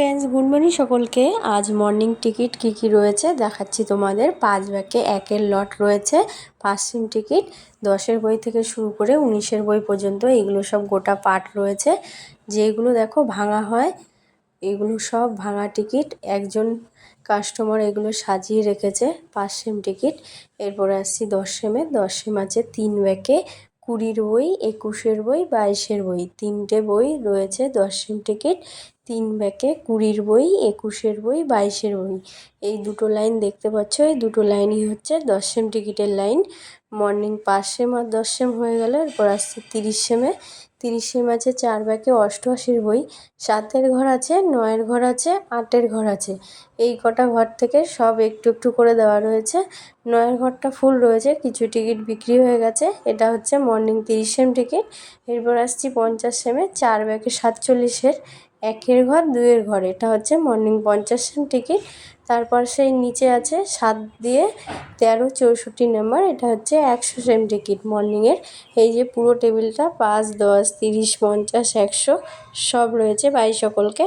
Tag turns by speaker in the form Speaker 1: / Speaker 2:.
Speaker 1: Friends, good morning সকলকে। আজ morning ticket কি রয়েছে দেখাচ্ছি তোমাদের। 5 ব্যাগে 1-এর লট রয়েছে। 5 সিম টিকিট 10-এর বই থেকে শুরু করে 19-এর বই পর্যন্ত এগুলো সব গোটা পার্ট রয়েছে। যেগুলো দেখো ভাঙা হয়, এগুলো সব ভাঙা টিকিট। একজন কাস্টমার এগুলো সাজিয়ে রেখেছে। 5 সিম টিকিট। এরপরে আসছি 10 সিমে। 10 সিম আছে 3 ব্যাগে 20-এর বই, 21-এর বই, 22-এর বই। 3টে বই রয়েছে 10 সিম টিকিট। 3 ব্যাগে 20-এর বই, 21-এর বই, 22-এর বই। এই দুটো লাইন দেখতে পাচ্ছ, এই দুটো লাইনই হচ্ছে 10 সিম টিকিটের লাইন। মর্নিং 5 সিম আর 10 সিম হয়ে গেল। এরপর আসছে 30 সিমে। 30 সিম আছে 4 ব্যাগে 88-এর বই। 7-এর ঘর আছে, 9-এর ঘর আছে, 8-এর ঘর আছে। এই কটা ঘর থেকে সব একটু একটু করে দেওয়া রয়েছে। 9-এর ঘরটা ফুল রয়েছে, কিছু টিকিট বিক্রি হয়ে গেছে। এটা হচ্ছে মর্নিং 30 সিম টিকিট। এরপর আসছি 50 সিমে। 4 ব্যাগে 47-এর 1-এর ঘর, 2-এর ঘর। এটা হচ্ছে মর্নিং 50 সিম টিকিট। তারপর সেই নিচে আছে 7 দিয়ে 13 64 নাম্বার। এটা হচ্ছে 100 সিম টিকিট মর্নিংয়ের। এই যে পুরো টেবিলটা 5, 10, 30, 50, 100 সব রয়েছে। বাই সকলকে।